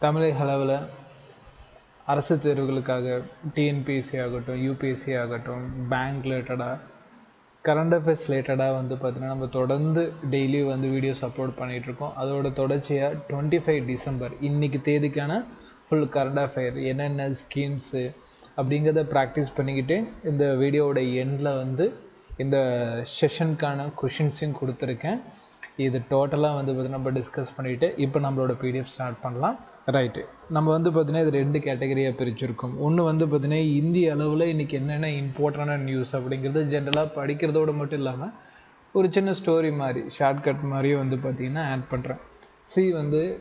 தமிழக அளவில் அரசு தேர்வுகளுக்காக டிஎன்பிஎஸ்சி ஆகட்டும், யூபிஎஸ்சி ஆகட்டும், பேங்க் ரிலேட்டடாக, கரண்ட் அஃபேர்ஸ் ரிலேட்டடாக பார்த்திங்கன்னா நம்ம தொடர்ந்து டெய்லி வீடியோஸ் அப்லோட் பண்ணிகிட்ருக்கோம். அதோட தொடர்ச்சியாக 25 டிசம்பர் இன்றைக்கி தேதிக்கான ஃபுல் கரண்ட் அஃபேர் என்னென்ன ஸ்கீம்ஸு அப்படிங்கிறத ப்ராக்டிஸ் பண்ணிக்கிட்டு இந்த வீடியோவோட எண்டில் இந்த செஷனுக்கான கொஷின்ஸையும் கொடுத்துருக்கேன். இது டோட்டலாக பார்த்திங்கன்னா நம்ம டிஸ்கஸ் பண்ணிவிட்டு இப்போ நம்மளோட பிடிஎஃப் ஸ்டார்ட் பண்ணலாம். ரைட்டு, நம்ம பார்த்திங்கன்னா இது 2 கேட்டகரியாக பிரிச்சுருக்கோம். ஒன்று பார்த்திங்கன்னா இந்திய அளவில் இன்றைக்கி என்னென்ன இம்பார்ட்டண்டான நியூஸ் அப்படிங்கிறது ஜென்ரலாக படிக்கிறதோடு மட்டும் இல்லாமல் ஒரு சின்ன ஸ்டோரி மாதிரி ஷார்ட்கட் மாதிரியும் பார்த்திங்கன்னா ஆட் பண்ணுறேன்.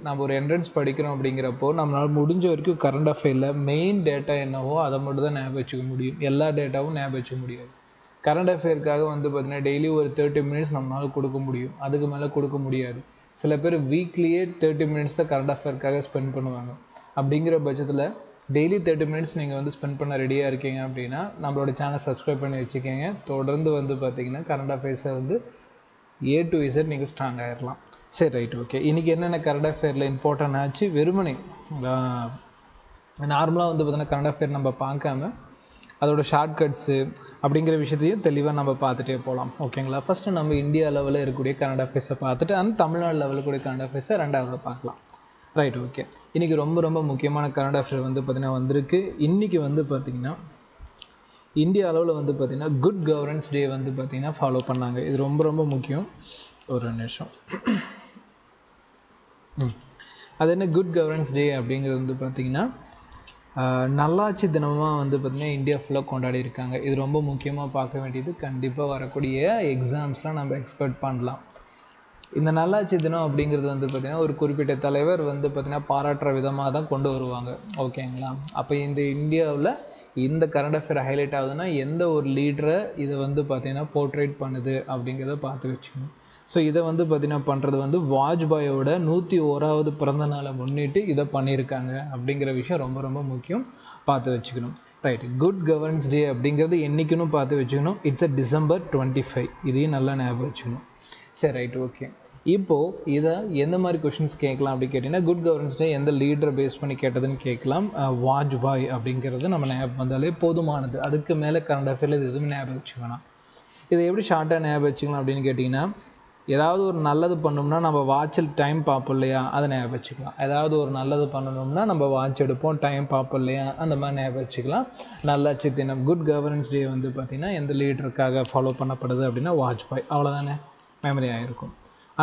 நம்ம ஒரு என்ட்ரன்ஸ் படிக்கிறோம் அப்படிங்கிறப்போ நம்மளால் முடிஞ்ச வரைக்கும் கரண்ட் அஃபேரில் மெயின் டேட்டா என்னவோ அதை மட்டும் தான் ஞாபகம் வச்சுக்க முடியும். எல்லா டேட்டாவும் ஞாபகம் வச்சுக்க முடியாது. கரண்ட் அஃபேருக்காக பார்த்திங்கன்னா டெய்லி ஒரு 30 மினிட்ஸ் நம்மளால் கொடுக்க முடியும், அதுக்கு மேலே கொடுக்க முடியாது. சில பேர் வீக்லியே 30 மினிட்ஸ் தான் கரண்ட் அஃபேருக்காக ஸ்பெண்ட் பண்ணுவாங்க. அப்படிங்கிற பட்சத்தில் டெய்லி 30 மினிட்ஸ் நீங்கள் ஸ்பெண்ட் பண்ண ரெடியாக இருக்கீங்க அப்படின்னா நம்மளோட சேனல் சப்ஸ்கிரைப் பண்ணி வச்சுக்கோங்க. தொடர்ந்து பார்த்திங்கன்னா கரண்ட் அஃபேர்ஸை A to Z நீங்கள் ஸ்ட்ராங் ஆகிடலாம். சரி, ரைட், ஓகே. இன்றைக்கி என்னென்ன கரண்ட் அஃபேரில் இம்பார்ட்டன்ட் ஆச்சு வெறுமனே நார்மலாக பார்த்திங்கன்னா கரண்ட் அஃபேர் நம்ம பார்க்காம அதோட ஷார்ட்கட்ஸு அப்படிங்கிற விஷயத்தையும் தெளிவாக நம்ம பார்த்துட்டே போகலாம். ஓகேங்களா? ஃபஸ்ட்டு நம்ம இந்தியா லெவலில் இருக்கக்கூடிய கரண்ட் அஃபேர்ஸை பார்த்துட்டு அந்த தமிழ்நாடு லெவலில் கூடிய கரண்ட் அஃபேர்ஸை ரெண்டாவது பார்க்கலாம். Right, okay. இன்றைக்கி ரொம்ப முக்கியமான கரண்ட் அஃபேர் பார்த்திங்கன்னா வந்திருக்கு. இன்றைக்கி பார்த்திங்கன்னா இந்தியா அளவில் பார்த்திங்கன்னா குட் கவர்னன்ஸ் டே பார்த்திங்கன்னா ஃபாலோ பண்ணாங்க. இது ரொம்ப முக்கியம். ஒரு நிமிஷம். அது என்ன குட் கவர்னன்ஸ் டே அப்படிங்கிறது பார்த்திங்கன்னா நல்லாட்சி தினமாக பார்த்திங்கன்னா இந்தியா ஃபுல்லாக கொண்டாடி இருக்காங்க. இது ரொம்ப முக்கியமாக பார்க்க வேண்டியது. கண்டிப்பாக வரக்கூடிய எக்ஸாம்ஸ்லாம் நம்ம எக்ஸ்பெக்ட் பண்ணலாம். இந்த நல்லாட்சி தினம் அப்படிங்கிறது பார்த்திங்கன்னா ஒரு குறிப்பிட்ட தலைவர் பார்த்திங்கன்னா பாராட்டுற விதமாக தான் கொண்டு வருவாங்க. ஓகேங்களா? அப்போ இந்த இந்தியாவில் இந்த கரண்ட் அஃபேர் ஹைலைட் ஆகுதுன்னா எந்த ஒரு லீடரை இதை பார்த்திங்கன்னா போர்ட்ரேட் பண்ணுது அப்படிங்கிறத பார்த்து வச்சுக்கணும். ஸோ இதை பார்த்திங்கன்னா பண்ணுறது வாஜ்பாயோட 101வது பிறந்த நாளை முன்னிட்டு இதை பண்ணியிருக்காங்க அப்படிங்கிற விஷயம் ரொம்ப முக்கியம், பார்த்து வச்சுக்கணும். ரைட், குட் கவர்னன்ஸ் டே அப்படிங்கிறது என்றைக்குன்னு பார்த்து வச்சுக்கணும். It's December 25. இதையும் நல்லா ஞாபகம் வச்சுக்கணும். சரி, ரைட், ஓகே. இப்போது இதை எந்த மாதிரி கொஷின்ஸ் கேட்கலாம் அப்படின்னு கேட்டிங்கன்னா குட் கவர்னன்ஸ் டே எந்த லீடரை பேஸ் பண்ணி கேட்டதுன்னு கேட்கலாம். வாஜ்பாய் அப்படிங்கிறது நம்ம ஞாபகம் வந்தாலே போதுமானது. அதுக்கு மேலே கரண்ட் அஃபேரில் இது எதுவுமே ஞாபகம் வச்சுக்கணும். இதை எப்படி ஷார்ட்டாக ஞாபகம் வச்சுக்கலாம் அப்படின்னு கேட்டிங்கன்னா ஏதாவது ஒரு நல்லது பண்ணோம்னா நம்ம வாட்சில் டைம் பார்ப்போம் இல்லையா, அதை ஞாபகம் வச்சுக்கலாம். ஏதாவது ஒரு நல்லது பண்ணணும்னா நம்ம வாட்ச் எடுப்போம், டைம் பார்ப்போம் இல்லையா, அந்த மாதிரி ஞாபகம் வச்சுக்கலாம். நல்லாட்சி தினம் குட் கவர்னன்ஸ் டே பார்த்திங்கன்னா எந்த லீடருக்காக ஃபாலோ பண்ணப்படுது அப்படின்னா வாஜ்பாய். அவ்வளோதானே, மெமரி ஆகிருக்கும்.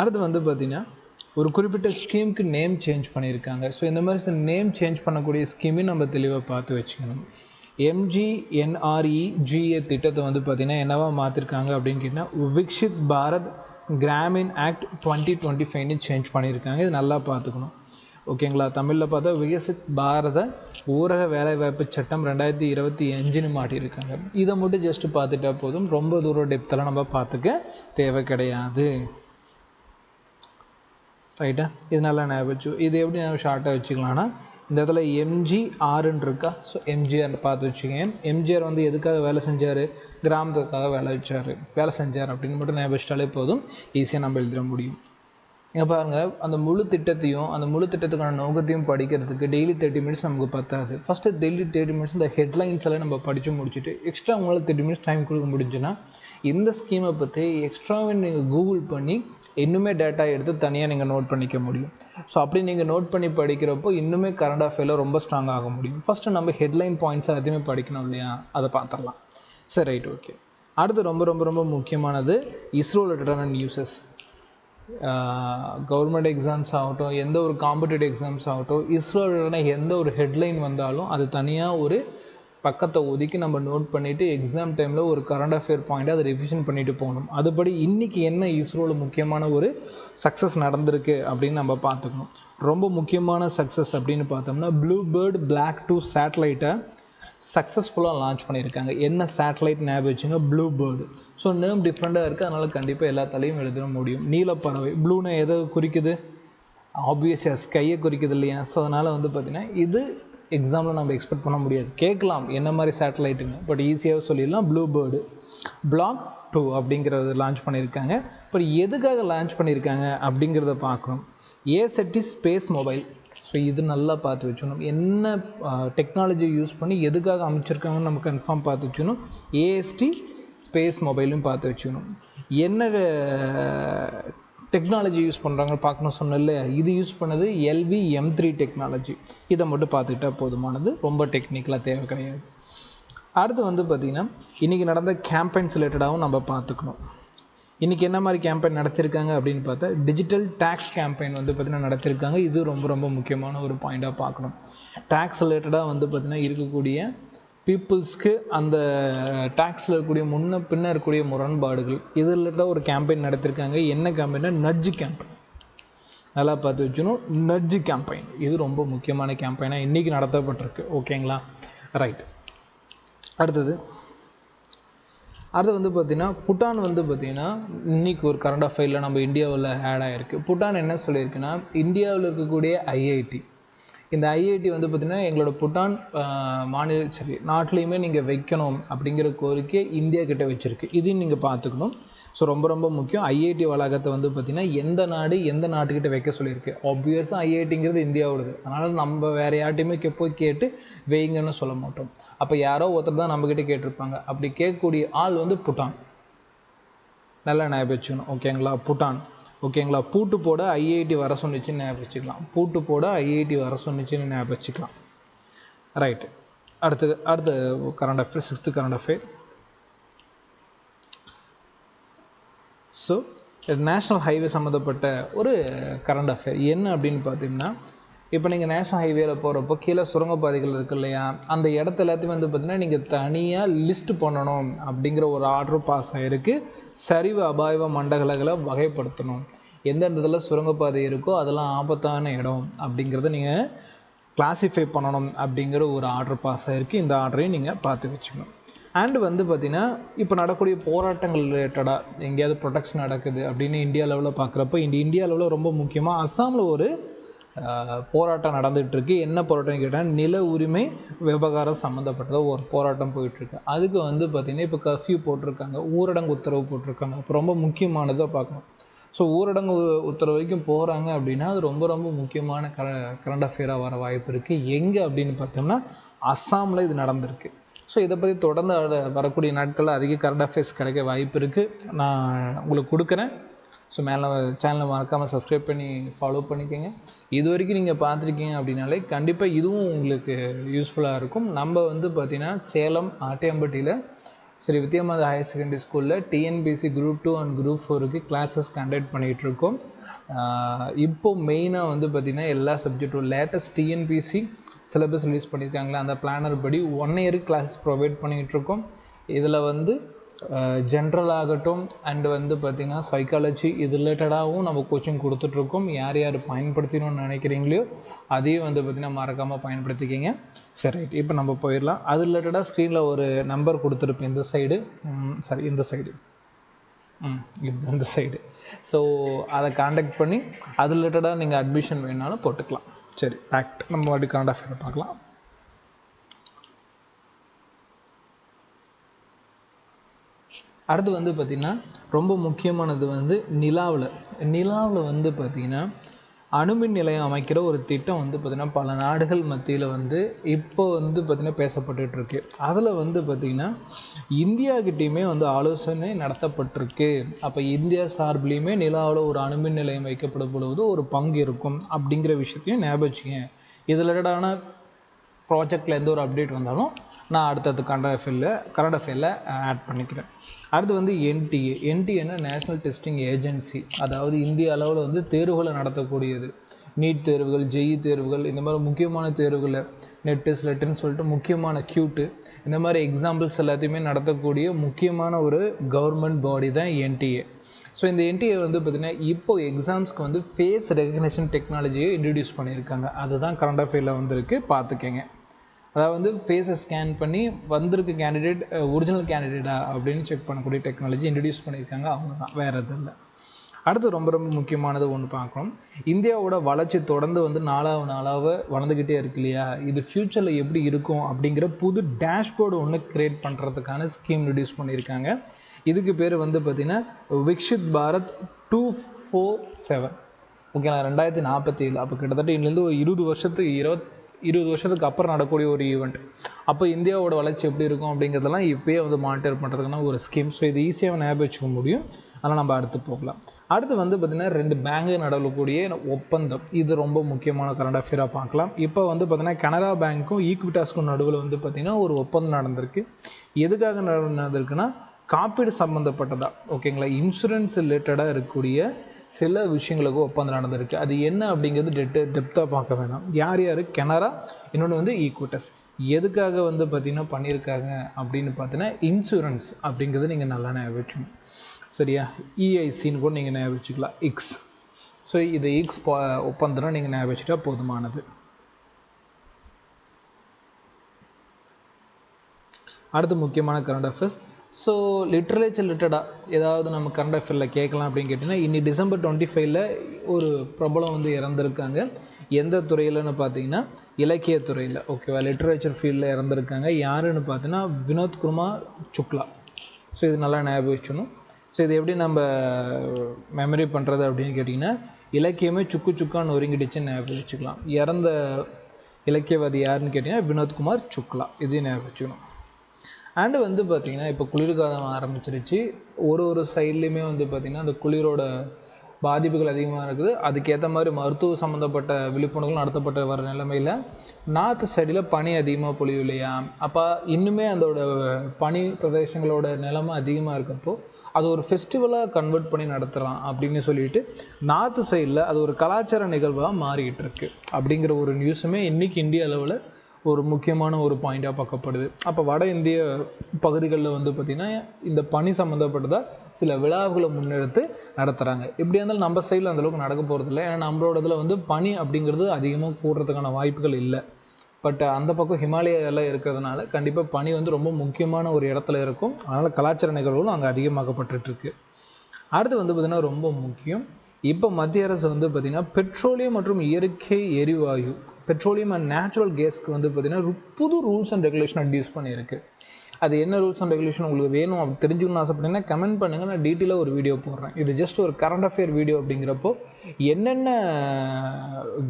அடுத்து பார்த்திங்கன்னா ஒரு குறிப்பிட்ட ஸ்கீமுக்கு நேம் சேஞ்ச் பண்ணியிருக்காங்க. ஸோ இந்த மாதிரி நேம் சேஞ்ச் பண்ணக்கூடிய ஸ்கீமையும் நம்ம தெளிவாக பார்த்து வச்சுக்கணும். MGNREGA திட்டத்தை பார்த்திங்கன்னா என்னவா மாற்றிருக்காங்க அப்படின்னு கேட்டிங்கன்னா விக்ஷித் பாரத் கிராமின் ஆக்ட் 2025 சேஞ்ச் பண்ணியிருக்காங்க. இது நல்லா பார்த்துக்கணும். ஓகேங்களா? தமிழில் பார்த்தா விகசித் பாரத ஊரக வேலைவாய்ப்பு சட்டம் 2025 மாட்டியிருக்காங்க. இதை மட்டும் ஜஸ்ட் பார்த்துட்டா போதும், ரொம்ப தூரம் டெப்த்தெல்லாம் நம்ம பார்த்துக்க தேவை கிடையாது. ரைட்டா? இது நல்லா ஞாபகம். இது எப்படி நம்ம ஷார்ட்டாக வச்சுக்கலாம்னா இந்த இடத்துல MGRன்னு இருக்கா, ஸோ MGR பார்த்து வச்சுக்கோங்க. MGR எதுக்காக வேலை செஞ்சார்? கிராமத்துக்காக வேலை செஞ்சார் அப்படின்னு மட்டும் ஞாபகம் வச்சிட்டாலே போதும், ஈஸியாக நம்ம எழுதிட முடியும். இங்கே பாருங்கள், அந்த முழு திட்டத்துக்கான நோக்கத்தையும் படிக்கிறதுக்கு டெய்லி 30 மினிட்ஸ் நமக்கு பத்தாது. ஃபஸ்ட்டு டெய்லி 30 மினிட்ஸ் இந்த ஹெட்லைன்ஸ் எல்லாம் நம்ம படித்து முடிச்சுட்டு எக்ஸ்ட்ரா உங்களால் 30 மினிட்ஸ் டைம் கொடுக்க முடிஞ்சுன்னா இந்த ஸ்கீமை பற்றி எக்ஸ்ட்ராவே நீங்கள் கூகுள் பண்ணி இன்னுமே டேட்டா எடுத்து தனியாக நீங்கள் நோட் பண்ணிக்க முடியும். ஸோ அப்படி நீங்கள் நோட் பண்ணி படிக்கிறப்போ இன்னுமே கரண்ட் அஃபேரில் ரொம்ப ஸ்ட்ராங் ஆக முடியும். ஃபஸ்ட்டு நம்ம ஹெட்லைன் பாயிண்ட்ஸ் எல்லாத்தையுமே படிக்கணும் இல்லையா, அதை பார்த்துடலாம். சரி, ரைட், ஓகே. அடுத்து ரொம்ப முக்கியமானது இஸ்ரோ ரிலேட்டடான நியூஸஸ். கவர்மெண்ட் எக்ஸாம்ஸ் ஆகட்டும், எந்த ஒரு காம்படிட்டிவ் எக்ஸாம்ஸ் ஆகட்டும், இஸ்ரோ ரிலேட்டடான எந்த ஒரு ஹெட்லைன் வந்தாலும் அது தனியாக ஒரு பக்கத்தை ஒதுக்கி நம்ம நோட் பண்ணிவிட்டு எக்ஸாம் டைமில் ஒரு கரண்ட் அஃபேர் பாயிண்ட்டை அதை ரிவிஷன் பண்ணிட்டு போகணும். அதுபடி இன்றைக்கி என்ன இஸ்ரோவில் முக்கியமான ஒரு சக்ஸஸ் நடந்திருக்கு அப்படின்னு நம்ம பார்த்துக்கணும். ரொம்ப முக்கியமான சக்ஸஸ் அப்படின்னு பார்த்தோம்னா ப்ளூபேர்ட் Black 2 சேட்டலைட்டை சக்ஸஸ்ஃபுல்லாக லான்ச் பண்ணியிருக்காங்க. என்ன சேட்டலைட் ஞாபகம் வச்சுங்க? ப்ளூபேர்டு. ஸோ நேம் டிஃப்ரெண்ட்டாக இருக்குது, அதனால் கண்டிப்பாக எல்லாத்தாலையும் எழுத முடியும். நீலப்பறவை, ப்ளூனா எதை குறிக்குது? ஆப்வியஸாக ஸ்கையை குறிக்குது இல்லையா. ஸோ அதனால் பார்த்திங்கன்னா இது எக்ஸாமில் நம்ம எக்ஸ்பெக்ட் பண்ண முடியாது. கேட்கலாம் என்ன மாதிரி சேட்டலைட்டுன்னு, பட் ஈஸியாக சொல்லிடலாம். ப்ளூபேர்டு Block 2 அப்படிங்கிறது லான்ச் பண்ணியிருக்காங்க. பட் எதுக்காக லான்ச் பண்ணியிருக்காங்க அப்படிங்கிறத பார்க்கணும். ஏசெட்டி ஸ்பேஸ் மொபைல் ஸோ இது நல்லா பார்த்து வச்சுக்கணும். என்ன டெக்னாலஜி யூஸ் பண்ணி எதுக்காக அமைச்சிருக்காங்கன்னு நம்ம கன்ஃபார்ம் பார்த்து வச்சுக்கணும். ஏஎஸ்டி ஸ்பேஸ் மொபைலும் பார்த்து வச்சுக்கணும். என்ன டெக்னாலஜி யூஸ் பண்ணுறாங்க பார்க்கணும் சொன்னல, இது யூஸ் பண்ணது LV-M3 டெக்னாலஜி. இதை மட்டும் பார்த்துக்கிட்டா போதுமானது, ரொம்ப டெக்னிக்கலாக தேவை கிடையாது. அடுத்து வந்து பார்த்திங்கன்னா இன்றைக்கி நடந்த கேம்பெயின்ஸ் ரிலேட்டடாகவும் நம்ம பார்த்துக்கணும். இன்றைக்கி என்ன மாதிரி கேம்பெயின் நடத்தியிருக்காங்க அப்படின்னு பார்த்தா டிஜிட்டல் டேக்ஸ் கேம்பெயின் வந்து பார்த்திங்கன்னா நடத்தியிருக்காங்க. இது ரொம்ப ரொம்ப முக்கியமான ஒரு பாயிண்ட்டாக பார்க்கணும். டேக்ஸ் ரிலேட்டடாக வந்து பார்த்திங்கன்னா இருக்கக்கூடிய பீப்புள்ஸ்க்கு அந்த டேக்ஸில் இருக்கக்கூடிய முன்ன பின்ன இருக்கக்கூடிய முரண்பாடுகள் இது ரிலேட்டடாக ஒரு கேம்பெயின் நடத்தியிருக்காங்க. என்ன கேம்பெயின்னா நட்ஜ் கேம்பெயின். நல்லா பார்த்து வச்சுக்கணும். நட்ஜ் கேம்பெயின் இது ரொம்ப முக்கியமான கேம்பெயினாக இன்றைக்கி நடத்தப்பட்டிருக்கு. ஓகேங்களா, ரைட். அடுத்தது வந்து பார்த்திங்கன்னா பூட்டான் வந்து பார்த்திங்கன்னா இன்றைக்கி ஒரு கரண்ட் அஃபேரில் நம்ம இந்தியாவில் ஆட் ஆகிருக்கு. பூட்டான் என்ன சொல்லியிருக்குன்னா, இந்தியாவில் இருக்கக்கூடிய ஐஐடி, இந்த ஐஐடி வந்து பார்த்திங்கன்னா எங்களோட பூட்டான் நாட்டிலையுமே நீங்கள் வைக்கணும் அப்படிங்கிற கோரிக்கை இந்தியா கிட்ட வச்சுருக்கு. இதையும் நீங்கள் பார்த்துக்கணும். ஸோ ரொம்ப ரொம்ப முக்கியம். ஐஐடி வளாகத்தை வந்து பார்த்திங்கன்னா எந்த நாட்டுக்கிட்ட வைக்க சொல்லியிருக்கு. ஆப்வியஸாக ஐஐடிங்கிறது இந்தியாவோடது, அதனால் நம்ம வேறு யார்ட்டையுமே போய் கேட்டு வைங்கன்னு சொல்ல மாட்டோம். அப்போ யாரோ ஒருத்தர் தான் நம்மக்கிட்ட கேட்டிருப்பாங்க. அப்படி கேட்கக்கூடிய ஆள் வந்து பூட்டான். நல்லா ஞாபகம் வச்சுக்கணும். ஓகேங்களா, பூட்டான். ஓகேங்களா, பூட்டு போட ஐஐடி வர சொன்னிச்சுன்னு ஞாபகம் வச்சுக்கலாம். பூட்டு போட ஐஐடி வர சொன்னிச்சுன்னு ஞாபகம் வச்சுக்கலாம். ரைட்டு. அடுத்த current affair, 6th current affair. So national highway சம்மந்தப்பட்ட ஒரு கரண்ட் அஃபேர் என்ன அப்படின்னு பார்த்தீங்கன்னா, இப்போ நீங்கள் நேஷ்னல் ஹைவேல போகிறப்போ கீழே சுரங்கப்பாதைகள் இருக்குது இல்லையா, அந்த இடத்த எல்லாத்தையும் வந்து பார்த்திங்கன்னா நீங்கள் தனியாக லிஸ்ட் பண்ணணும் அப்படிங்கிற ஒரு ஆர்டர் பாஸ் ஆகிருக்கு. சரிவு அபாய மண்டலங்களை வகைப்படுத்தணும். எந்தெந்த இதில் சுரங்கப்பாதை இருக்கோ அதெல்லாம் ஆபத்தான இடம் அப்படிங்கிறத நீங்கள் கிளாஸிஃபை பண்ணணும் அப்படிங்கிற ஒரு ஆர்டர் பாஸ் ஆகிருக்கு. இந்த ஆர்டரையும் நீங்கள் பார்த்து வச்சுக்கணும். அண்டு வந்து பார்த்திங்கன்னா இப்போ நடக்கக்கூடிய போராட்டங்கள் ரிலேட்டடாக எங்கேயாவது ப்ரொடெக்ஷன் நடக்குது அப்படின்னு இந்தியா லெவலில் பார்க்குறப்போ இந்தியா லெவலில் ரொம்ப முக்கியமாக அஸ்ஸாமில் ஒரு போராட்டம் நடந்துகிட்ருக்கு. என்ன போராட்டம் கேட்டால் நில உரிமை விவகாரம் சம்மந்தப்பட்டதாக ஒரு போராட்டம் போயிட்டுருக்கு. அதுக்கு வந்து பார்த்திங்கன்னா இப்போ கர்ஃப்யூ போட்டிருக்காங்க, ஊரடங்கு உத்தரவு போட்டிருக்காங்க. இப்போ ரொம்ப முக்கியமானதாக பார்க்கணும். ஸோ ஊரடங்கு உத்தரவு வரைக்கும் போகிறாங்க அப்படின்னா அது ரொம்ப ரொம்ப முக்கியமான கரண்ட் அஃபேராக வர வாய்ப்பு இருக்குது. எங்கே அப்படின்னு பார்த்தோம்னா அஸ்ஸாமில் இது நடந்திருக்கு. ஸோ இதை பற்றி தொடர்ந்து வரக்கூடிய நாட்களில் அதிக கரண்ட் அஃபேர்ஸ் கிடைக்க வாய்ப்பு இருக்குது. நான் உங்களுக்கு கொடுக்குறேன். ஸோ மேலே சேனலை மறக்காமல் சப்ஸ்கிரைப் பண்ணி ஃபாலோ பண்ணிக்கோங்க. இது வரைக்கும் நீங்கள் பார்த்துருக்கீங்க அப்படின்னாலே கண்டிப்பாக இதுவும் உங்களுக்கு யூஸ்ஃபுல்லாக இருக்கும். நம்ம வந்து பார்த்திங்கன்னா சேலம் ஆட்டியம்பட்டியில் ஸ்ரீ வித்யாமாதா ஹையர் செகண்டரி ஸ்கூலில் டிஎன்பிஎஸ்சி குரூப் 2 அண்ட் குரூப் 4க்கு கிளாஸஸ் கண்டக்ட் பண்ணிகிட்ருக்கோம். இப்போது மெயினாக வந்து பார்த்திங்கன்னா எல்லா சப்ஜெக்டும் லேட்டஸ்ட் டிஎன்பிஎஸ்சி சிலபஸ் ரிலீஸ் பண்ணியிருக்காங்களே அந்த பிளானர் படி 1 year கிளாஸஸ் ப்ரொவைட் பண்ணிகிட்ருக்கோம். இதில் வந்து ஜென்ரல் ஆகட்டும் அண்டு வந்து பார்த்திங்கன்னா சைக்காலஜி இது ரிலேட்டடாகவும் நம்ம கோச்சிங் கொடுத்துட்ருக்கோம். யார் பயன்படுத்தணும்னு நினைக்கிறீங்களோ அதையும் வந்து பார்த்திங்கன்னா மறக்காமல் பயன்படுத்திக்கிங்க. சரி, ரைட். இப்போ நம்ம போயிடலாம். அது ரிலேட்டடாக ஸ்க்ரீனில் ஒரு நம்பர் கொடுத்துருப்பேன். இந்த சைடு இந்த சைடு. ஸோ அதை காண்டாக்ட் பண்ணி அது ரிலேட்டடாக நீங்கள் அட்மிஷன் வேணாலும் போட்டுக்கலாம். சரி, நம்ம வாட்டி கரண்ட் அஃபேர் பார்க்கலாம். அடுத்து வந்து பார்த்திங்கன்னா ரொம்ப முக்கியமானது வந்து நிலாவில் வந்து பார்த்திங்கன்னா அணுமின் நிலையம் அமைக்கிற ஒரு திட்டம் வந்து பார்த்திங்கன்னா பல நாடுகள் மத்தியில் வந்து இப்போ வந்து பார்த்திங்கன்னா பேசப்பட்டுருக்கு. அதில் வந்து பார்த்திங்கன்னா இந்தியாக்கிட்டேயுமே வந்து ஆலோசனை நடத்தப்பட்டிருக்கு. அப்போ இந்தியா சார்பிலையுமே நிலாவில் ஒரு அணுமின் நிலையம் வைக்கப்படும் பொழுது ஒரு பங்கு இருக்கும் அப்படிங்கிற விஷயத்தையும் ஞாபகம் வச்சுங்க. இதில் ரிலேட்டடான ப்ராஜெக்டில் எந்த ஒரு அப்டேட் வந்தாலும் நான் அடுத்தது கரண்ட் அஃபேரில் ஆட் பண்ணிக்கிறேன். அடுத்து வந்து என்டிஏன்னா நேஷ்னல் டெஸ்டிங் ஏஜென்சி. அதாவது இந்திய அளவில் வந்து தேர்வுகளை நடத்தக்கூடியது. நீட் தேர்வுகள், ஜெஇ தேர்வுகள், இந்த மாதிரி முக்கியமான தேர்வுகளை நெட்டு ஸ்லெட்டுன்னு சொல்லிட்டு முக்கியமான கியூட்டு இந்த மாதிரி எக்ஸாம்பிள்ஸ் எல்லாத்தையுமே நடத்தக்கூடிய முக்கியமான ஒரு கவர்மெண்ட் பாடி தான் என்டிஏ. ஸோ இந்த என்டிஏ வந்து பார்த்திங்கன்னா இப்போ எக்ஸாம்ஸ்க்கு வந்து ஃபேஸ் ரெகக்னிஷன் டெக்னாலஜியை இன்ட்ரடியூஸ் பண்ணியிருக்காங்க. அதுதான் கரண்ட் அஃபேரில் வந்துருக்கு, பார்த்துக்கங்க. அதாவது வந்து ஃபேஸை ஸ்கேன் பண்ணி வந்திருக்க கேண்டிடேட் ஒரிஜினல் கேண்டிடேட்டா அப்படின்னு செக் பண்ணக்கூடிய டெக்னாலஜி இன்ட்ரடியூஸ் பண்ணியிருக்காங்க. அவங்க தான், வேறு எதுவும் இல்லை. அடுத்து ரொம்ப ரொம்ப முக்கியமானது ஒன்று பார்க்கணும். இந்தியாவோட வளர்ச்சி தொடர்ந்து வந்து நாளாக வளர்ந்துக்கிட்டே இருக்கு இல்லையா, இது ஃப்யூச்சரில் எப்படி இருக்கும் அப்படிங்கிற புது டேஷ்போர்டு ஒன்று க்ரியேட் பண்ணுறதுக்கான ஸ்கீம் இன்ட்ரடியூஸ் பண்ணியிருக்காங்க. இதுக்கு பேர் வந்து பார்த்திங்கன்னா விக்ஷித் பாரத் 247. ஓகேங்களா 2047. அப்போ கிட்டத்தட்ட இதுலேருந்து ஒரு 20 வருஷத்துக்கு அப்புறம் நடக்கக்கூடிய ஒரு ஈவெண்ட். அப்போ இந்தியாவோட வளர்ச்சி எப்படி இருக்கும் அப்படிங்கிறதெல்லாம் இப்போயே வந்து மானிட்டர் பண்ணுறதுக்குன்னா ஒரு ஸ்கீம். ஸோ இது ஈஸியாக ஞாபகம் வச்சுக்க முடியும். அதனால் நம்ம அடுத்து போகலாம். அடுத்து வந்து பார்த்திங்கன்னா 2 பேங்கு நடுவக்கூடிய ஒப்பந்தம். இது ரொம்ப முக்கியமான கரண்ட் அஃபேராக பார்க்கலாம். இப்போ வந்து பார்த்திங்கன்னா கனரா பேங்க்கும் ஈக்விட்டாஸ்க்கும் நடுவில் வந்து பார்த்திங்கன்னா ஒரு ஒப்பந்தம் நடந்திருக்கு. எதுக்காக நடந்திருக்குன்னா காப்பீடு சம்மந்தப்பட்டதா, ஓகேங்களா, இன்சூரன்ஸ் ரிலேட்டடாக இருக்கக்கூடிய சில விஷயங்களுக்கு ஒப்பந்தம் நடந்திருக்கு. அது என்ன அப்படிங்கிறது டெப்த்தாக பார்க்க வேணாம். யார் கனரா, இன்னொன்று வந்து ஈக்விட்டஸ். எதுக்காக வந்து பார்த்திங்கன்னா பண்ணியிருக்காங்க அப்படின்னு பார்த்தீங்கன்னா இன்சூரன்ஸ் அப்படிங்கிறது நீங்கள் நல்லா ஞாபகம் வச்சுக்கணும். சரியா, இஐசின்னு கூட நீங்கள் ஞாபகம் வச்சுக்கலாம், இக்ஸ். ஸோ இது இக்ஸ் ஒப்பந்தம் நீங்கள் ஞாபகம் வச்சுட்டா போதுமானது. அடுத்து முக்கியமான கரண்ட் அஃபேர்ஸ். ஸோ லிட்ரேச்சர் ரிலேட்டடாக ஏதாவது நம்ம கரண்ட் அஃபேரில் கேட்கலாம் அப்படின்னு கேட்டிங்கன்னா, இன்னைக்கு December 25 ஒரு பிரபலம் வந்து இறந்துருக்காங்க. எந்த துறையில்னு பார்த்தீங்கன்னா இலக்கியத்துறையில், ஓகேவா, லிட்ரேச்சர் ஃபீல்டில் இறந்துருக்காங்க. யாருன்னு பார்த்தீங்கன்னா வினோத் குமார் சுக்லா. ஸோ இது நல்லா ஞாபகம் வச்சுக்கணும். ஸோ இது எப்படி நம்ம மெமரி பண்ணுறது அப்படின்னு கேட்டிங்கன்னா, இலக்கியமே சுக்கு சுக்கான்னு ஒருங்கிடுச்சுன்னு ஞாபகம் வச்சுக்கலாம். இறந்த இலக்கியவாதி யாருன்னு கேட்டிங்கன்னா வினோத் குமார் சுக்லா. இதையும் ஞாபகம் வச்சுக்கணும். அண்டு வந்து பார்த்திங்கன்னா இப்போ குளிர்காலம் ஆரம்பிச்சிருச்சு. ஒரு சைட்லேயுமே வந்து பார்த்திங்கன்னா அந்த குளிரோட பாதிப்புகள் அதிகமாக இருக்குது. அதுக்கேற்ற மாதிரி மருத்துவ சம்மந்தப்பட்ட விழிப்புணர்வுகள் நடத்தப்பட்ட வர நிலைமையில் நார்த் சைடில் பனி அதிகமாக பொழியும் இல்லையா. அப்போ இன்னுமே அதோட பனி பிரதேசங்களோட நிலைமை அதிகமாக இருக்கப்போ அது ஒரு ஃபெஸ்டிவலாக கன்வெர்ட் பண்ணி நடத்துகிறான் அப்படின்னு சொல்லிட்டு நார்த் சைடில் அது ஒரு கலாச்சார நிகழ்வாக மாறிக்கிட்டு இருக்கு அப்படிங்கிற ஒரு நியூஸுமே இன்றைக்கி இந்திய அளவில் ஒரு முக்கியமான ஒரு பாயிண்டாக பார்க்கப்படுது. அப்போ வட இந்திய பகுதிகளில் வந்து பார்த்திங்கன்னா இந்த பனி சம்மந்தப்பட்டதாக சில விழாவுகளை முன்னெடுத்து நடத்துகிறாங்க. எப்படியா இருந்தாலும் நம்ம சைடில் அந்தளவுக்கு நடக்க போகிறதில்ல. ஏன்னா நம்மளோட இதில் வந்து பனி அப்படிங்கிறது அதிகமாக கூடுறதுக்கான வாய்ப்புகள் இல்லை. பட் அந்த பக்கம் ஹிமாலயாவில் இருக்கிறதுனால கண்டிப்பாக பனி வந்து ரொம்ப முக்கியமான ஒரு இடத்துல இருக்கும். அதனால் கலாச்சார நிகழ்வுகளும் அங்கே அதிகமாகப்பட்டுருக்கு. அடுத்து வந்து பார்த்திங்கன்னா ரொம்ப முக்கியம், இப்போ மத்திய அரசு வந்து பார்த்திங்கன்னா பெட்ரோலியம் மற்றும் இயற்கை எரிவாயு, பெட்ரோலியம் அண்ட் நேச்சுரல் கேஸ்க்கு வந்து பார்த்திங்கன்னா புது ரூல்ஸ் அண்ட் ரெகுலேஷன் இன்ட்ரடியூஸ் பண்ணியிருக்கு. அது என்ன ரூல்ஸ் அண்ட் ரெகுலேஷன் உங்களுக்கு வேணும் அப்படி தெரிஞ்சுக்கணும்னு ஆசைப்பட்டீங்கன்னா கமெண்ட் பண்ணுங்கள், நான் டீட்டெயிலாக ஒரு வீடியோ போடுறேன். இது ஜஸ்ட் ஒரு கரண்ட் அஃபேர் வீடியோ அப்படிங்கிறப்போ என்னென்ன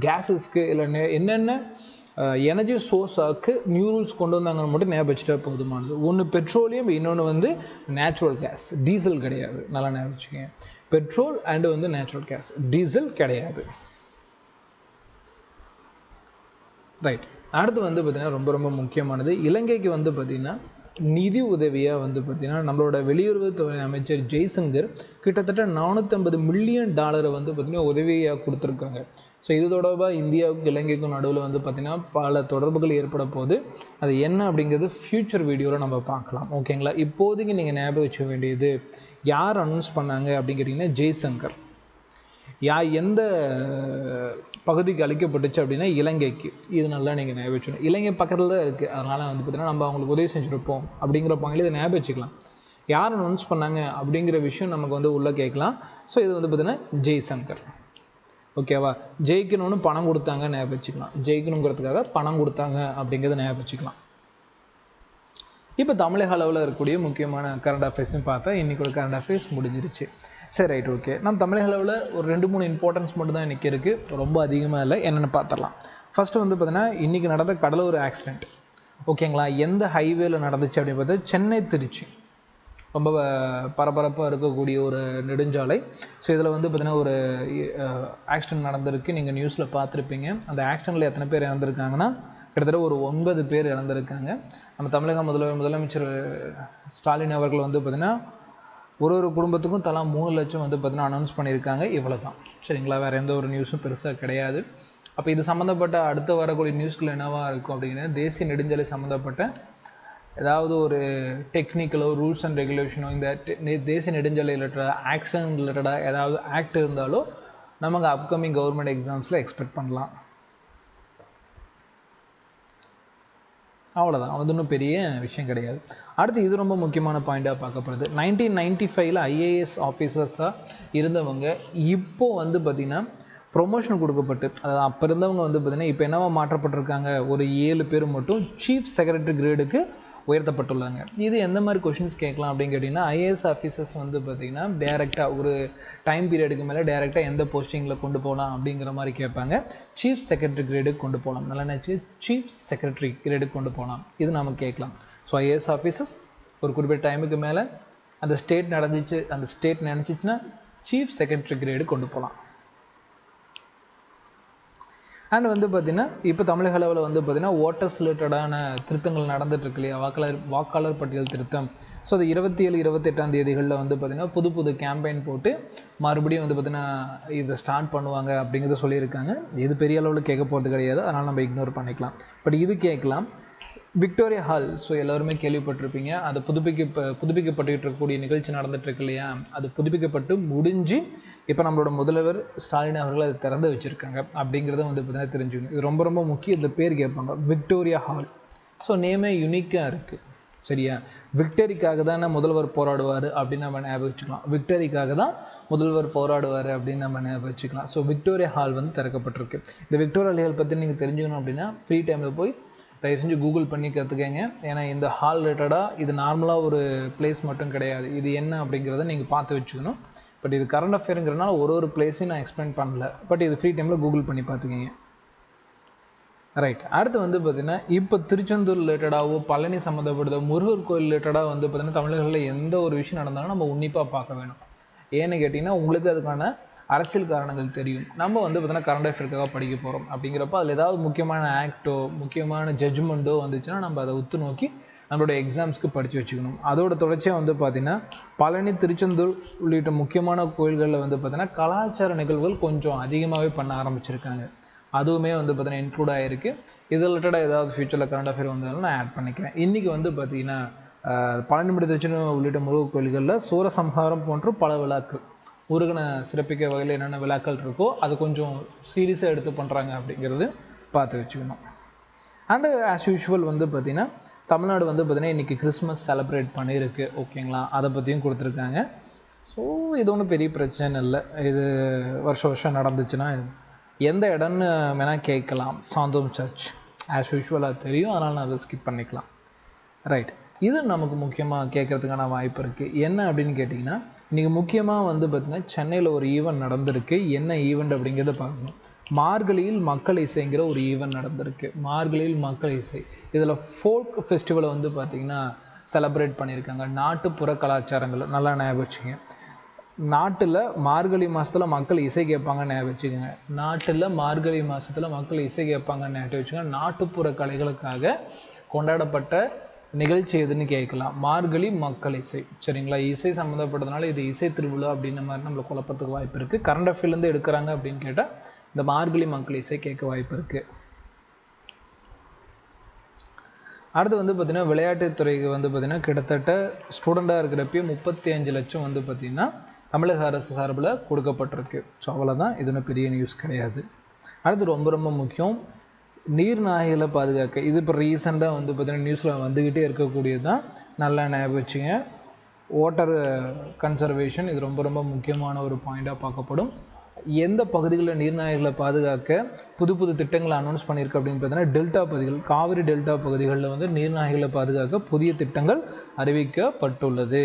கேஸஸ்க்கு இல்லை என்னென்ன எனர்ஜி சோர்ஸாக்கு நியூ ரூல்ஸ் கொண்டு வந்தாங்கன்னு மட்டும் ஞாபகம் வச்சுட்டா போதுமானது. ஒன்று பெட்ரோலியம், இன்னொன்று வந்து நேச்சுரல் கேஸ், டீசல் கிடையாது. நல்லா ஞாபகம் வச்சுக்கோங்க, பெட்ரோல் அண்டு வந்து நேச்சுரல் கேஸ், டீசல் கிடையாது. ரைட். அடுத்து வந்து பார்த்திங்கன்னா ரொம்ப முக்கியமானது, இலங்கைக்கு வந்து பார்த்திங்கன்னா நிதி உதவியாக வந்து பார்த்திங்கன்னா நம்மளோட வெளியுறவுத்துறை அமைச்சர் ஜெய்சங்கர் கிட்டத்தட்ட $450 மில்லியன் வந்து பார்த்திங்கன்னா உதவியாக கொடுத்துருக்காங்க. ஸோ இது தொடர்பாக இந்தியாவுக்கும் இலங்கைக்கும் நடுவில் வந்து பார்த்திங்கன்னா பல தொடர்புகள் ஏற்பட போகுது. அது என்ன அப்படிங்கிறது ஃப்யூச்சர் வீடியோவில் நம்ம பார்க்கலாம், ஓகேங்களா. இப்போதைக்கு நீங்கள் ஞாபகம் வச்சுக்க வேண்டியது, யார் அனௌன்ஸ் பண்ணாங்க அப்படின்னு கேட்டிங்கன்னா ஜெய்சங்கர். எந்த பகுதிக்கு அளிக்கப்பட்டுச்சு அப்படின்னா இலங்கைக்கு. இது நல்லா நீங்கள் ஞாபகம் வச்சுக்கணும். இலங்கை பக்கத்தில் தான் இருக்குது. அதனால் வந்து பார்த்திங்கன்னா நம்ம அவங்களுக்கு உதவி செஞ்சுருப்போம் அப்படிங்கிற பாயிண்டில் இதை ஞாபகம் வச்சுக்கலாம். யார் அனௌன்ஸ் பண்ணாங்க அப்படிங்கிற விஷயம் நமக்கு வந்து உள்ளே கேட்கலாம். ஸோ இது வந்து பார்த்திங்கன்னா ஜெய்சங்கர், ஓகேவா. ஜெயிக்கணும்னு பணம் கொடுத்தாங்க ஞாபகம் வச்சுக்கலாம். ஜெயிக்கணுங்கிறதுக்காக பணம் கொடுத்தாங்க அப்படிங்கிறத ஞாபகம் வச்சுக்கலாம். இப்போ தமிழக அளவில் இருக்கக்கூடிய முக்கியமான கரண்ட் அஃபேர்ஸ்னு பார்த்தா இன்றைக்கி ஒரு கரண்ட் அஃபேர்ஸ் முடிஞ்சிருச்சு. சரி, ரைட், ஓகே. நம்ம தமிழக அளவில் ஒரு 2-3 இம்பார்ட்டன்ஸ் மட்டும் தான் இன்றைக்கி இருக்குது, ரொம்ப அதிகமாக இல்லை. என்னென்னு பார்த்துடலாம். ஃபஸ்ட்டு வந்து பார்த்திங்கன்னா இன்றைக்கி நடந்த கடலூர் ஆக்சிடெண்ட், ஓகேங்களா. எந்த ஹைவேல நடந்துச்சு அப்படின்னு பார்த்தா சென்னை திருச்சி, ரொம்ப பரபரப்பாக இருக்கக்கூடிய ஒரு நெடுஞ்சாலை. ஸோ இதில் வந்து பார்த்திங்கன்னா ஒரு ஆக்சிடெண்ட் நடந்திருக்கு, நீங்கள் நியூஸில் பார்த்துருப்பீங்க. அந்த ஆக்சிடெண்ட்டில் எத்தனை பேர் இறந்துருக்காங்கன்னா கிட்டத்தட்ட ஒரு 9 பேர் இறந்துருக்காங்க. நம்ம தமிழக முதலமைச்சர் ஸ்டாலின் அவர்கள் வந்து பார்த்திங்கன்னா ஒரு குடும்பத்துக்கும் தலா 3 லட்சம் வந்து பார்த்திங்கன்னா அனௌன்ஸ் பண்ணியிருக்காங்க. இவ்வளோ தான், சரிங்களா. வேறு எந்த ஒரு நியூஸும் பெருசாக கிடையாது. அப்போ இது சம்மந்தப்பட்ட அடுத்து வரக்கூடிய நியூஸ்கள் என்னவாக இருக்கும் அப்படிங்கன்னா, தேசிய நெடுஞ்சாலை சம்மந்தப்பட்ட ஏதாவது ஒரு டெக்னிக்கலோ ரூல்ஸ் அண்ட் ரெகுலேஷனோ இந்த தேசிய நெடுஞ்சாலை ரிலேட்டடாக ஆக்சிடென்ட் ரிலேட்டடாக ஏதாவது ஆக்ட் இருந்தாலோ நமக்கு அப்கமிங் கவர்மெண்ட் எக்ஸாம்ஸில் எக்ஸ்பெக்ட் பண்ணலாம். அவ்வளோதான், அது ஒன்றும் பெரிய விஷயம் கிடையாது. அடுத்து இது ரொம்ப முக்கியமான பாயிண்டாக பார்க்கப்படுது. 1995 ஐஏஎஸ் ஆஃபீஸர்ஸாக இருந்தவங்க இப்போது வந்து பார்த்திங்கன்னா ப்ரொமோஷன் கொடுக்கப்பட்டு, அதாவது அப்போ இருந்தவங்க வந்து பார்த்திங்கன்னா இப்போ என்னவா மாற்றப்பட்டிருக்காங்க, ஒரு 7 பேர் மட்டும் சீஃப் செக்ரட்டரி கிரேடுக்கு உயர்த்தப்பட்டுள்ளாங்க. இது எந்த மாதிரி கொஷின்ஸ் கேட்கலாம் அப்படின்னு கேட்டிங்கன்னா, ஐஏஎஸ் ஆஃபீஸர்ஸ் வந்து பார்த்திங்கன்னா டேரெக்டாக ஒரு டைம் பீரியடுக்கு மேலே டேரெக்டாக எந்த போஸ்டிங்கில் கொண்டு போகலாம் அப்படிங்கிற மாதிரி கேட்பாங்க. சீஃப் செக்ரட்டரி கிரேடுக்கு கொண்டு போகலாம். நல்லா நினச்சி சீஃப் செக்ரட்டரி கிரேடுக்கு கொண்டு போகலாம். இது நம்ம கேட்கலாம். ஸோ ஐஏஎஸ் ஆஃபீஸர்ஸ் ஒரு குறிப்பிட்ட டைமுக்கு மேலே அந்த ஸ்டேட் நினச்சிச்சின்னா சீஃப் செக்ரட்டரி கிரேடு கொண்டு போகலாம். அண்ட் வந்து பார்த்திங்கன்னா இப்போ தமிழக அளவில் வந்து பார்த்திங்கன்னா ஓட்டர்ஸ் ரிலேட்டடான திருத்தங்கள் நடந்துட்டு இருக்கு இல்லையா, வாக்காளர் பட்டியல் திருத்தம். ஸோ அது 27, 28ஆம் தேதிகளில் வந்து பார்த்திங்கன்னா புது கேம்பெயின் போட்டு மறுபடியும் வந்து பார்த்திங்கன்னா இதை ஸ்டார்ட் பண்ணுவாங்க அப்படிங்கிறத சொல்லியிருக்காங்க. இது பெரிய அளவில் கேட்க போகிறது கிடையாது, அதனால் நம்ம இக்னோர் பண்ணிக்கலாம். பட் இது கேட்கலாம். விக்டோரியா ஹால், ஸோ எல்லோருமே கேள்விப்பட்டிருப்பீங்க. அது புதுப்பிக்கப்பட்டு இருக்கக்கூடிய நிகழ்ச்சி நடந்துட்டு இருக்கு இல்லையா, அது புதுப்பிக்கப்பட்டு முடிஞ்சு இப்போ நம்மளோட முதல்வர் ஸ்டாலின் அவர்கள் அதை திறந்து வச்சுருக்காங்க அப்படிங்கிறத வந்து பார்த்தீங்கன்னா தெரிஞ்சுக்கணும். இது ரொம்ப ரொம்ப முக்கியம். இந்த பேர் கேட்பாங்க, விக்டோரியா ஹால். ஸோ நேமே யூனிக்காக இருக்குது. சரியா, விக்டரிக்காக தானே முதல்வர் போராடுவார் அப்படின்னு நம்ம ஞாபகம் வச்சுக்கலாம். விக்டரிக்காக தான் முதல்வர் போராடுவார் அப்படின்னு நம்ம ஞாபகம் வச்சுக்கலாம். ஸோ விக்டோரியா ஹால் வந்து திறக்கப்பட்டிருக்கு. இந்த விக்டோரியா ஹால் பற்றி நீங்கள் தெரிஞ்சுக்கணும் அப்படின்னா ஃப்ரீ டைமில் போய் தயவு செஞ்சு கூகுள் பண்ணி கற்றுக்கங்க. ஏன்னா இந்த ஹால் ரிலேட்டடாக இது நார்மலாக ஒரு பிளேஸ் மட்டும் கிடையாது, இது என்ன அப்படிங்கிறத நீங்கள் பார்த்து வச்சுக்கணும். பட் இது கரண்ட் அஃபேருங்கிறதுனால ஒரு பிளேஸையும் நான் எக்ஸ்பிளைன் பண்ணல. பட் இது ஃப்ரீ டைமில் கூகுள் பண்ணி பார்த்துக்கங்க. ரைட். அடுத்து வந்து பார்த்திங்கன்னா இப்போ திருச்செந்தூர் ரிலேட்டடாகவோ பழனி சம்மந்தப்பட்ட முருகர் கோயில் ரிலேட்டடாக வந்து பார்த்திங்கன்னா தமிழர்களில் எந்த ஒரு விஷயம் நடந்தாலும் நம்ம உன்னிப்பாக பார்க்க வேணும். ஏன்னு கேட்டிங்கன்னா உங்களுக்கு அதுக்கான அரசியல் காரணங்கள் தெரியும். நம்ம வந்து பார்த்தீங்கன்னா கரண்ட் அஃபேருக்காக படிக்க போகிறோம் அப்படிங்கிறப்ப அதில் ஏதாவது முக்கியமான ஆக்டோ முக்கியமான ஜட்ஜ்மெண்ட்டோ வந்துச்சுன்னா நம்ம அதை உத்து நோக்கி நம்மளோட எக்ஸாம்ஸ்க்கு படித்து வச்சுக்கணும். அதோட தொடர்ச்சியாக வந்து பார்த்திங்கன்னா பழனி, திருச்செந்தூர் உள்ளிட்ட முக்கியமான கோயில்களில் வந்து பார்த்திங்கன்னா கலாச்சார நிகழ்வுகள் கொஞ்சம் அதிகமாகவே பண்ண ஆரம்பிச்சிருக்காங்க. அதுவுமே வந்து பார்த்திங்கன்னா இன்க்ளூட் ஆகிருக்கு. இது ரிலேட்டடாக ஏதாவது ஃபியூச்சரில் கரண்ட் அஃபேர் வந்தாலும் நான் ஆட் பண்ணிக்கிறேன். இன்றைக்கி வந்து பார்த்திங்கன்னா பழனிமலை, திருச்செந்தூர் உள்ளிட்ட முருகர் கோயில்களில் சூரசம்ஹாரம் போன்ற பல விழாக்கள், முருகனை சிறப்பிக்க வகையில் என்னென்ன விழாக்கள் இருக்கோ அது கொஞ்சம் சீரியஸாக எடுத்து பண்ணுறாங்க அப்படிங்கிறது பார்த்து வச்சுக்கணும். அண்டு ஆஸ் யூஷுவல் வந்து பார்த்திங்கன்னா தமிழ்நாடு வந்து பார்த்திங்கன்னா இன்றைக்கி கிறிஸ்மஸ் செலிப்ரேட் பண்ணியிருக்கு. ஓகேங்களா, அதை பற்றியும் கொடுத்துருக்காங்க. ஸோ இது ஒன்றும் பெரிய பிரச்சனை இல்லை. இது வருஷம் நடந்துச்சுன்னா எந்த இடம்னு வேணால் கேட்கலாம். சாந்தோம் சர்ச் ஆஸ் யூஷுவலாக தெரியும், அதனால் நான் அதை ஸ்கிப் பண்ணிக்கலாம். ரைட். இது நமக்கு முக்கியமாக கேட்குறதுக்கான வாய்ப்பு இருக்குது. என்ன அப்படின்னு கேட்டிங்கன்னா இன்றைக்கி முக்கியமாக வந்து பார்த்திங்கன்னா சென்னையில் ஒரு ஈவெண்ட் நடந்திருக்கு. என்ன ஈவெண்ட் அப்படிங்கிறத பார்க்கணும். மார்கழியில் மக்கள் இசைங்கிற ஒரு ஈவெண்ட் நடந்திருக்கு. மார்கழியில் மக்கள் இசை, இதில் ஃபோல்க் ஃபெஸ்டிவலை வந்து பார்த்திங்கன்னா செலிப்ரேட் பண்ணியிருக்காங்க. நாட்டுப்புற கலாச்சாரங்கள் நல்லா ஞாபகம் வச்சுங்க. நாட்டில் மார்கழி மாதத்தில் மக்கள் இசை கேட்பாங்கன்னு ஞாபகம் வச்சுக்கோங்க. நாட்டில் மார்கழி மாதத்தில் மக்கள் இசை கேட்பாங்கன்னு ஞாபகம் வச்சுக்கோங்க. நாட்டுப்புற கலைகளுக்காக கொண்டாடப்பட்ட நிகழ்ச்சி எதுன்னு கேட்கலாம். மார்கழி மக்கள் இசை. சரிங்களா, இசை சம்மந்தப்பட்டதுனால இது இசை திருவிழா அப்படின்ற மாதிரி நம்மளை குழப்பத்துக்கு வாய்ப்பு இருக்குது. கரண்ட் அஃபேர்லேருந்து எடுக்கிறாங்க அப்படின்னு கேட்டால் இந்த மார்கழி மக்கள் இசை கேட்க வாய்ப்பு இருக்குது. அடுத்து வந்து பார்த்திங்கன்னா விளையாட்டுத்துறைக்கு வந்து பார்த்திங்கன்னா கிட்டத்தட்ட ஸ்டூடெண்ட்டாக இருக்கிறப்பயே 35 லட்சம் வந்து பார்த்திங்கன்னா தமிழக அரசு சார்பில் கொடுக்கப்பட்டிருக்கு. ஸோ அவ்வளோதான், இது ஒன்றும் பெரிய நியூஸ் கிடையாது. அடுத்து ரொம்ப ரொம்ப முக்கியம், நீர்நாய்களை பாதுகாக்க. இது இப்போ ரீசெண்டாக வந்து பார்த்திங்கன்னா நியூஸில் வந்துக்கிட்டே இருக்கக்கூடியது தான். நல்லா ஞாபகம் வச்சுங்க. வாட்டர் கன்சர்வேஷன் இது ரொம்ப ரொம்ப முக்கியமான ஒரு பாயிண்டாக பார்க்கப்படும். எந்த பகுதிகளில் நீர்நாய்களை பாதுகாக்க புது திட்டங்களை அனௌன்ஸ் பண்ணியிருக்கு அப்படின்னு பார்த்தீங்கன்னா டெல்டா பகுதிகள், காவிரி டெல்டா பகுதிகளில் வந்து நீர்நாய்களை பாதுகாக்க புதிய திட்டங்கள் அறிவிக்கப்பட்டுள்ளது.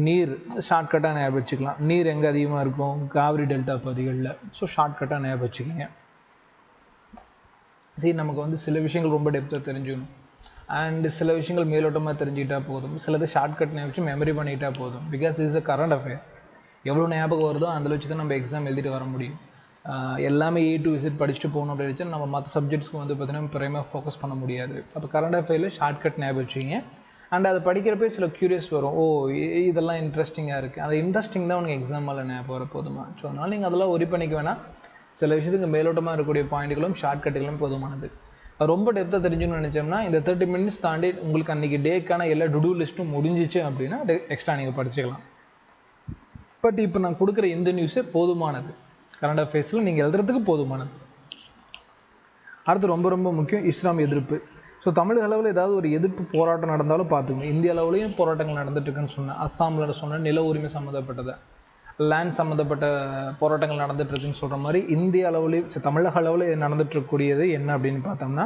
நீர் ஷார்ட்கட்டாக ஞாபகம் வச்சுக்கலாம். நீர் எங்கே அதிகமாக இருக்கும்? காவிரி டெல்டா பகுதிகளில். ஸோ ஷார்ட்கட்டாக ஞாபகம் வச்சுக்கிங்க. சரி, நமக்கு வந்து சில விஷயங்கள் ரொம்ப டெப்த்தாக தெரிஞ்சுக்கணும். அண்ட் சில விஷயங்கள் மேலோட்டமாக தெரிஞ்சுக்கிட்டா போதும். சிலது ஷார்ட்கட் ஞாபகம் மெமரி பண்ணிக்கிட்டா போதும். Because is a current affair. எவ்வளோ ஞாபகம் வருதோ அதில் வச்சு தான் நம்ம எக்ஸாம் எழுதிட்டு வர முடியும். எல்லாமே A to Z படிச்சுட்டு போகணும் அப்படின்னு வச்சு நம்ம மற்ற சப்ஜெக்ட்ஸ்க்கு வந்து பார்த்தீங்கன்னா பிரைமாக ஃபோக்கஸ் பண்ண முடியாது. அப்போ கரண்ட் அஃபேரில் ஷார்ட்கட் ஞாபகம் வச்சுங்க. அண்ட் அதை படிக்கிறப்ப சில க்யூரியஸ் வரும். ஓ, இதெல்லாம் இன்ட்ரெஸ்டிங்காக இருக்குது. அது இன்ட்ரெஸ்டிங் தான் உனக்கு எக்ஸாமில் ஞாபகம் வர போதுமா? ஸோ அதனால் நீங்கள் அதெல்லாம் ஒரி பண்ணிக்க வேணாம். சில விஷயத்துக்கு மேலோட்டமாக இருக்கக்கூடிய பாயிண்ட்டுகளும் ஷார்ட்கட்டுகளும் போதுமானது. ரொம்ப டெப்த்தாக தெரிஞ்சுன்னு நினச்சோம்னா இந்த 30 மினிட்ஸ் தாண்டி உங்களுக்கு அன்றைக்கி டேக்கான எல்லா டு டூ லிஸ்ட்டும் முடிஞ்சிச்சு அப்படின்னா எக்ஸ்ட்ரா நீங்கள் படிச்சுக்கலாம். பட் இப்போ நான் கொடுக்குற இந்த நியூஸே போதுமானது. கரண்ட் அஃபேர்ஸில் நீங்கள் எழுதுறதுக்கு போதுமானது. அடுத்து ரொம்ப ரொம்ப முக்கியம், இஸ்லாம் எதிர்ப்பு. ஸோ தமிழக அளவில் ஏதாவது ஒரு எதிர்ப்பு போராட்டம் நடந்தாலும் பார்த்துக்கணும். இந்திய அளவுலேயும் போராட்டங்கள் நடந்துட்டுருக்குன்னு சொன்னேன். அஸ்ஸாமில் சொன்ன நில உரிமை சம்மந்தப்பட்டதை, லேண்ட் சம்மந்தப்பட்ட போராட்டங்கள் நடந்துகிட்ருக்குன்னு சொல்கிற மாதிரி இந்திய அளவுலேயும் தமிழக அளவில் நடந்துகிட்ருக்கக்கூடியது என்ன அப்படின்னு பார்த்தோம்னா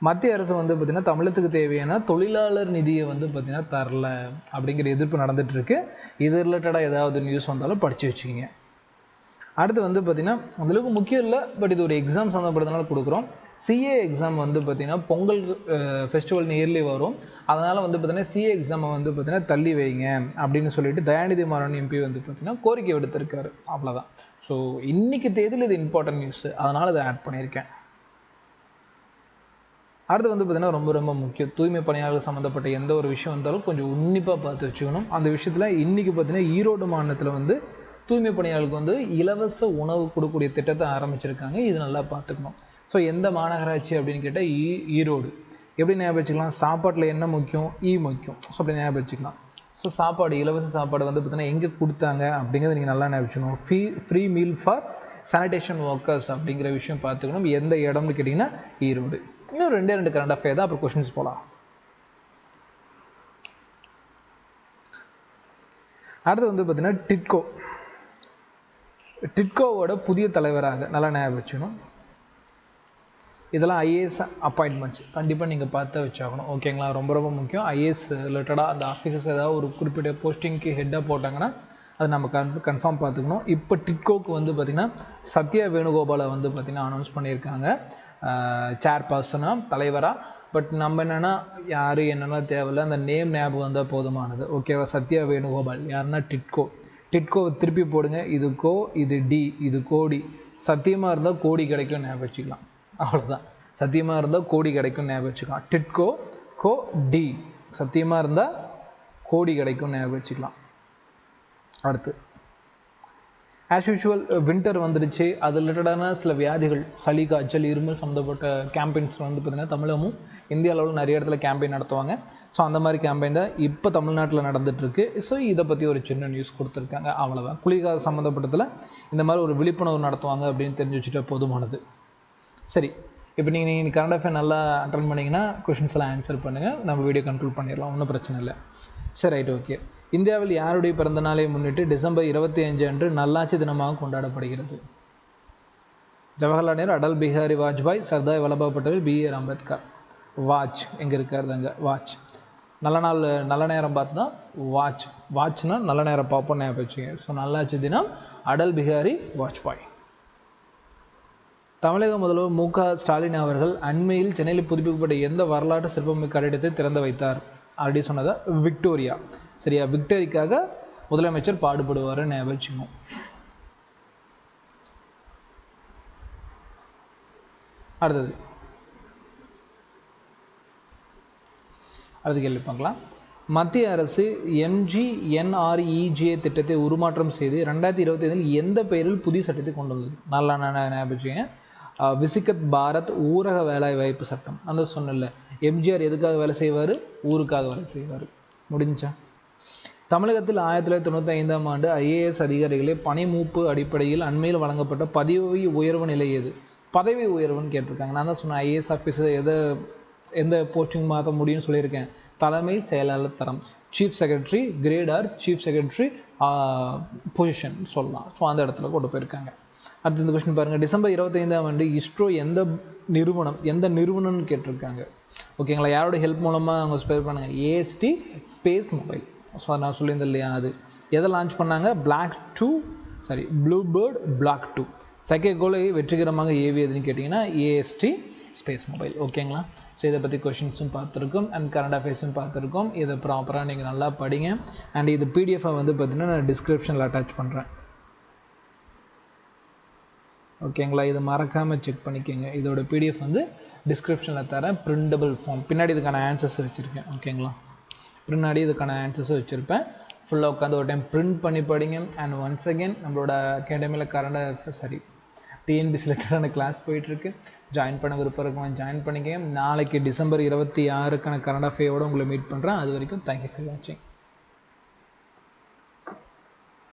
மத்திய அரசு வந்து பார்த்திங்கன்னா தமிழகத்துக்கு தேவையான தொழிலாளர் நிதியை வந்து பார்த்திங்கன்னா தரல அப்படிங்கிற எதிர்ப்பு நடந்துகிட்ருக்கு. இது ரிலேட்டடாக ஏதாவது நியூஸ் வந்தாலும் படித்து வச்சுக்கிங்க. அடுத்து வந்து பார்த்திங்கன்னா அந்தளவுக்கு முக்கியம் இல்லை, பட் இது ஒரு எக்ஸாம் சம்மந்தப்படுறதுனால கொடுக்குறோம். சிஏ எக்ஸாம் வந்து பார்த்திங்கன்னா பொங்கல் ஃபெஸ்டிவல் நியர்லி வரும். அதனால் வந்து பார்த்திங்கன்னா சிஏ எக்ஸாமை வந்து பார்த்திங்கன்னா தள்ளி வைங்க அப்படின்னு சொல்லிட்டு தயாநிதி மாறன் எம்பி வந்து பார்த்திங்கன்னா கோரிக்கை விடுத்திருக்காரு. அவ்வளோதான். ஸோ இன்றைக்கி தேதியில் இது இம்பார்ட்டன்ட் நியூஸு, அதனால் இதை ஆட் பண்ணியிருக்கேன். அடுத்து வந்து பார்த்திங்கன்னா ரொம்ப ரொம்ப முக்கியம், தூய்மை பணியாளர்கள் சம்மந்தப்பட்ட எந்த ஒரு விஷயம் வந்தாலும் கொஞ்சம் உன்னிப்பாக பார்த்து வச்சுக்கணும். அந்த விஷயத்தில் இன்றைக்கி பார்த்திங்கன்னா ஈரோடு மாநிலத்தில் வந்து தூய்மை பணியாளர்களுக்கு வந்து இலவச உணவு கொடுக்கக்கூடிய திட்டத்தை ஆரம்பிச்சிருக்காங்க. இது நல்லா பார்த்துக்கணும். ஸோ எந்த மாநகராட்சி அப்படின்னு கேட்டால் ஈரோடு. எப்படி ஞாபகம் வச்சுக்கலாம்? சாப்பாட்டில் என்ன முக்கியம்? முக்கியம். ஸோ அப்படி ஞாபகம் வச்சுக்கலாம். ஸோ சாப்பாடு, இலவச சாப்பாடு வந்து பார்த்திங்கன்னா எங்கே கொடுத்தாங்க அப்படிங்கிறத நீங்கள் நல்லா ஞாபகம் வச்சுக்கணும். Free meal for sanitation workers அப்படிங்கிற விஷயம் பார்த்துக்கணும். எந்த இடம்னு கேட்டிங்கன்னா ஈரோடு. இன்னும் 2 கரண்ட் அஃபேர் தான், அப்புறம் கொஷின்ஸ் போகலாம். அடுத்து வந்து பார்த்திங்கன்னா டிட்கோவோட புதிய தலைவராக நல்லா ஞாபகம் வச்சுக்கணும். இதெல்லாம் ஐஏஎஸ் அப்பாயின்மெண்ட்ஸ் கண்டிப்பாக நீங்கள் பார்த்து வச்சாகணும். ஓகேங்களா? ரொம்ப ரொம்ப முக்கியம். ஐஏஎஸ் ரிலேட்டடாக அந்த ஆஃபீஸர்ஸ் ஏதாவது ஒரு குறிப்பிட்ட போஸ்டிங்க்கு ஹெட்டாக போட்டாங்கன்னா அது நம்ம கன்ஃபார்ம் பார்த்துக்கணும். இப்போ டிட்கோக்கு வந்து பார்த்திங்கன்னா சத்யா வேணுகோபாலை வந்து பார்த்திங்கன்னா அனௌன்ஸ் பண்ணியிருக்காங்க சேர்பர்சனாக, தலைவராக. பட் நம்ம என்னென்னா யார் என்னென்னா தேவையில்லை, அந்த நேம் ஞாபகம் வந்தால் போதுமானது. ஓகேவா? சத்யா வேணுகோபால் யாருன்னா டிட்கோவை திருப்பி போடுங்க. இது கோ, இது டி, இது கோடி. சத்தியமாக இருந்தால் கோடி கிடைக்கும் ஞாபகம் வச்சுக்கலாம். அவ்வளோதான். சத்தியமாக இருந்தால் கோடி கிடைக்கும் ஞாபகம் வச்சுக்கலாம். டிட்கோ கோ டி, சத்தியமாக இருந்தால் கோடி கிடைக்கும் ஞாபகம் வச்சுக்கலாம். அடுத்து ஆஸ் யூஷுவல் வின்டர் வந்துடுச்சு. அது ரிலேட்டடான சில வியாதிகள், சளி, காய்ச்சல், இருமல் சம்மந்தப்பட்ட கேம்பெயின்ஸ் வந்து பார்த்திங்கன்னா தமிழகமும் இந்திய அளவில் நிறைய இடத்துல கேம்பெயின் நடத்துவாங்க. ஸோ அந்த மாதிரி கேம்பெயின் தான் இப்போ தமிழ்நாட்டில் நடந்துகிட்ருக்கு. ஸோ இதை பற்றி ஒரு சின்ன நியூஸ் கொடுத்துருக்காங்க. அவ்வளோதான். குளிர்கால சம்மந்தப்பட்டதில் இந்த மாதிரி ஒரு விழிப்புணர்வு நடத்துவாங்க அப்படின்னு தெரிஞ்சு வச்சுட்டா போதுமானது. சரி, இப்போ நீங்கள் கரண்ட் அஃபேர் நல்லா அட்டன் பண்ணிங்கன்னா கொஷின்ஸ் எல்லாம் ஆன்சர் பண்ணுங்கள். நம்ம வீடியோ கண்ட்ரோல் பண்ணிடலாம், ஒன்றும் பிரச்சனை இல்லை. சரி, ரைட், ஓகே. இந்தியாவில் யாருடைய பிறந்த நாளை முன்னிட்டு டிசம்பர் 25 அன்று நல்லாட்சி தினமாக கொண்டாடப்படுகிறது? ஜவஹர்லால் நேரு, அடல் பிஹாரி வாஜ்பாய், சர்தார் வல்லபாய் பட்டேல், B.R. அம்பேத்கர். வாட்ச் எங்கே இருக்காரு தாங்க? வாட்ச். நல்ல நேரம் பார்த்து தான் வாட்ச்னா நல்ல நேரம் பார்ப்போம் ஞாபகம் வச்சுங்க. ஸோ நல்லாட்சி தினம் அடல் பிஹாரி வாஜ்பாய். தமிழக முதல்வர் மு.க. ஸ்டாலின் அவர்கள் அண்மையில் சென்னையில் புதுப்பிக்கப்பட்ட எந்த வரலாற்று சிறப்புமிக்க கட்டிடத்தை திறந்து வைத்தார்? ஆல்ரெடி சொன்னதா, விக்டோரியா. சரியா? விக்டோரிக்காக முதலமைச்சர் பாடுபடுவார் ஞாபகம் வச்சுக்கணும். அடுத்த கேள்வி பார்க்கலாம். மத்திய அரசு MGNREGA திட்டத்தை உருமாற்றம் செய்து 2025 எந்த பெயரில் புதிய சட்டத்தை கொண்டு வந்தது? நல்லா ஞாபகம் வச்சுங்க. விசிகத் பாரத் ஊரக வேலை வாய்ப்பு சட்டம். அந்த சொன்னல, எம்ஜிஆர் எதுக்காக வேலை செய்வார்? ஊருக்காக வேலை செய்வார். முடிஞ்சா? தமிழகத்தில் 1995ஆம் ஆண்டு IAS அதிகாரிகளை பணிமூப்பு அடிப்படையில் அண்மையில் வழங்கப்பட்ட பதவி உயர்வு நிலை எது? பதவி உயர்வுன்னு கேட்டிருக்காங்க. நான் தான் சொன்னேன் IAS ஆஃபீஸர் எந்த போஸ்டிங் மாற்ற முடியும்னு சொல்லியிருக்கேன். தலைமை செயலாளர் தரம், chief secretary grade or chief secretary position சொல்லலாம். ஸோ அந்த இடத்துல கொண்டு போயிருக்காங்க. அடுத்து இந்த கொஸ்டின் பாருங்கள். டிசம்பர் 25ஆம் ஆண்டு இஸ்ரோ எந்த நிறுவனம்னு கேட்டிருக்காங்க. ஓகேங்களா? யாரோட ஹெல்ப் மூலமாக அவங்க ஸ்பெல் பண்ணாங்க? AST space mobile. ஸோ நான் சொல்லியிருந்தேன் இல்லையா, அது எதை லான்ச் பண்ணாங்க? ப்ளூபேர்ட் பிளாக் 2 செயற்கைக்கோளை வெற்றிகரமாக ஏவியதுன்னு கேட்டிங்கன்னா AST ஸ்பேஸ் மொபைல். ஓகேங்களா? ஸோ இதை பற்றி கொஷின்ஸும் பார்த்துருக்கோம் அண்ட் கரண்ட் அஃபேர்ஸும் பார்த்துருக்கோம். இதை ப்ராப்பராக நீங்கள் நல்லா படிங்க. அண்ட் இது PDF-ஐ வந்து பார்த்திங்கன்னா நான் டிஸ்கிரிப்ஷனில் அட்டாச் பண்ணுறேன். ஓகேங்களா? இது மறக்காமல் செக் பண்ணிக்கோங்க. இதோட PDF வந்து டிஸ்கிரிப்ஷனில் தரேன். Printable form. பின்னாடி இதுக்கான ஆன்சர்ஸ் வச்சுருக்கேன். ஓகேங்களா? பின்னாடி இதுக்கான ஆன்சர்ஸும் வச்சுருப்பேன். ஃபுல்லாக உட்காந்து ஒரு டைம் பிரிண்ட் பண்ணி படிங்க. அண்ட் ஒன்ஸ் அகேன் நம்மளோட அகாடமியில் TNPSC ரிலேட்டடான கிளாஸ் போயிட்டுருக்கு. ஜாயின் பண்ண விருப்பம் இருக்கவங்க ஜாயின் பண்ணிக்கங்க. நாளைக்கு டிசம்பர் 26க்கான கரண்ட் அஃபேரோடு உங்களை மீட் பண்ணுறேன். அது வரைக்கும் தேங்க்யூ ஃபார் வாட்சிங்.